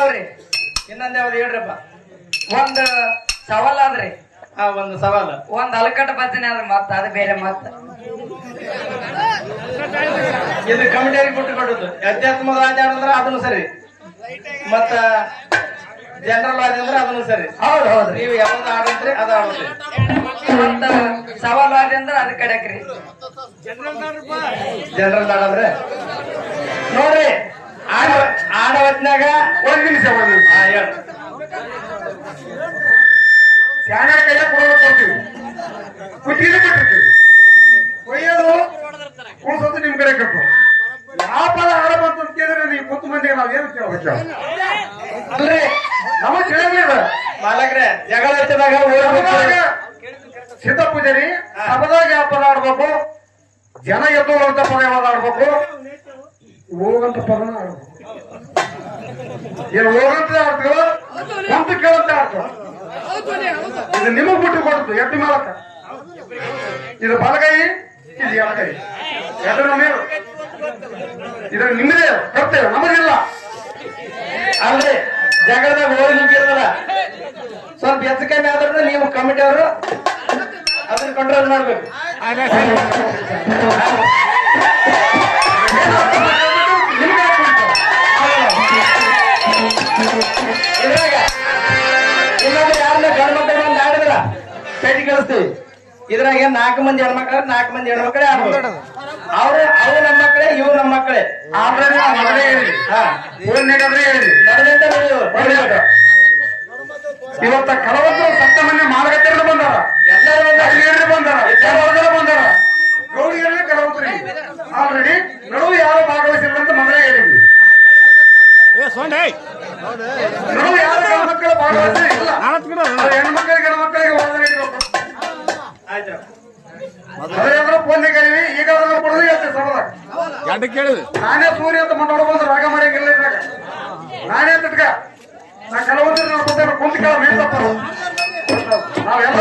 ಅವ್ರಿ ಇನ್ನೊಂದ್ ಯಾವ್ದು ಹೇಳ್ರಪ್ಪ. ಒಂದು ಸವಾಲಾದ್ರಿ, ಒಂದು ಸವಾಲು. ಒಂದ್ ಅಲಕಟ್ಟ ಭಜನೆ ಆದ್ರೆ ಮತ್ತ ಅದು ಬೇರೆ ಮತ್ತ ಇದು ಕಮಿಟಿಯರಿಗೆ ಬಿಟ್ಟು ಕೊಡುದು. ಅಧ್ಯಾತ್ಮದ ವಾದ್ಯ ಅಂದ್ರೆ ಅದನ್ನು ಸರಿ, ಮತ್ತ ಜನರಲ್ ವಾದ್ಯ ಅಂದ್ರೆ ಅದನ್ನು ಸರಿ. ಹೌದ್ ಹೌದ್ರಿ. ನೀವು ಯಾವ್ದು ಆಡಿದ್ರೆ ಅದ ಆಡುತ್ತೆ. ಮತ್ತ ಸವಾಲಾದ್ರಿ ಅಂದ್ರ ಅದ್ ಕಡೆಕ್ರಿ. ಜನರಲ್ ಆಡಂದ್ರೆ ನೋಡ್ರಿ ಆಡ ಹೊತ್ನಾಗ ಒಂದ್ ನಿಮಿಷ ಹೇಳಿ ಶಾಣರ ಕೈಯ ಕೊಡ್ತೀವಿ, ಕುಟ್ಟಿಗೆ ಕೊಟ್ಟಿರ್ತೀವಿ. ಕೊಯ್ಯೋದು ಉಳಿಸೋದು ನಿಮ್ ಕಡೆ ಕಟ್ಟು. ಯಾವ ಪದ ಆಡಬಂತ ಅಂತ ಕೇಳಿದ್ರೆ ನೀವು ಕುತ್ತು ಮಂದಿಗೆ ನಾವ್ ಏನು ಕೇಳಬೇಕು? ಅಲ್ರಿ ನಮಗ್ ತಿಳಿಯಲಿಲ್ಲ. ಮಾಲಕ್ರೆ ಜಗಳ ಹಚ್ಚಿದಾಗ ಸಿದ್ಧ ಪೂಜಾರಿ ಸಭದಾಗ ಯಾವ ಪದ ಆಡ್ಬೇಕು, ಜನ ಎತ್ತುವಂತ ಪದ ಯಾವ್ದು ಆಡ್ಬೇಕು, ಹೋಗಂತ ಪದ ಆಡ್ಬೇಕು. ಏನು ಹೋಗಂತ ಆಡ್ತೀವ, ಕುಂತು ಕೇಳಂತ ಆಡ್ತೀವ. ಇದು ನಿಮಗ್ ಬಿಟ್ಟು ಕೊಡ್ತು ಎಟ್ಟು ಮಾಲಕ. ಇದು ಬಲಗೈ, ಇದು ಎಡಗೈ, ಎಡರ ಮೇಲು. ಇದು ನಿಮ್ಮದೇ ಕರ್ತೇವೆ, ನಮಗಿಲ್ಲ. ಅಲ್ರಿ ಜಗಳದಾಗ ಹೋಗಿ ನಿಂತಿರ್ತದ, ಸ್ವಲ್ಪ ಹೆಚ್ಚು ಕಮ್ಮಿ ಆದ್ರೂ ನೀವು ಕಮಿಟಿ ಅವರು ಅದನ್ನ ಕಂಟ್ರೋಲ್ ಮಾಡ್ಬೇಕು. ಇದ್ರಾಗ ಇನ್ನೊಂದು ಯಾರನ್ನ ಗಂಡು ಮಕ್ಕಳು ಬಂದು ಆಡಿದ್ರ ಪೇಟಿ ಕಳಿಸ್ತೀವಿ. ಇದ್ರಾಗ 4 ಮಂದಿ ಹೆಣ್ಮಕ್ಳ 4 ಮಂದಿ ಹೆಣ್ಮಕ್ಳೇ ಆಡ್ಬೋದು. ಅವು ನಮ್ಮ ಮಕ್ಕಳೇ, ಇವು ನಮ್ಮ ಮಕ್ಕಳೇ. ಆಲ್ರೆಡಿ ನಾವು ಮೊದಲೇ ಹೇಳಿದ್ವಿ, ಫೋನ್ನಾಗಾದ್ರೆ ಹೇಳಿದ್ವಿ. ನಡೆದಂತ ಇವತ್ತ ಕೆಲವೊಂದು ಸಪ್ತಮನ್ಯ ಮಾಲಗಟ್ಟೆಗಳು ಬಂದಾರ, ಎಲ್ಲರೂ ಒಂದು ಹಳ್ಳಿಯರು ಬಂದಾರ, ಕೆಲವರು ಬಂದಾರ, ಗೌರಿಯರೇ ಕೆಲವೊಂದ್ರಿ ಆಲ್ರೆಡಿ ನಡುವು ಯಾರು ಭಾಗವಹಿಸಿಲ್ಲ ಅಂತ ಮೊದಲೇ ಹೇಳಿದ್ವಿ. ನಡುವು ಯಾರು ಗಂಡ್ಮಕ್ಕಳು ಭಾಗವಹಿಸಿ ಇಲ್ಲ, ಹೆಣ್ಮಕ್ಳಿಗೆ ಗಂಡ್ಮಕ್ಕಳಿಗೆ ವಾದ ನೀಡಬೇಕು. ಆಯ್ತು. ಅದೇನಾದ್ರೂ ಫೋನ್ಗೆ ಹೇಳಿವಿ, ಈಗ ಕೊಡೋದು ಹೇಳ್ತೇವೆ ಸಭದಾಗ. ನಾನೇ ಸೂರ್ಯ ಅಂತ ಮಾಡೋದು ಬಂದು ರಾಗ ಮಾಡಂಗಿಲ್ಲ ಇದ್ರಾಗ. ನಾನೇ ತಿಟ್ಕ ನಾ ಕೆಲವೊಂದು ಕುಂತ ಕೇಳ ಮೇಸಪ್ಪ ನಾವೆಲ್ಲ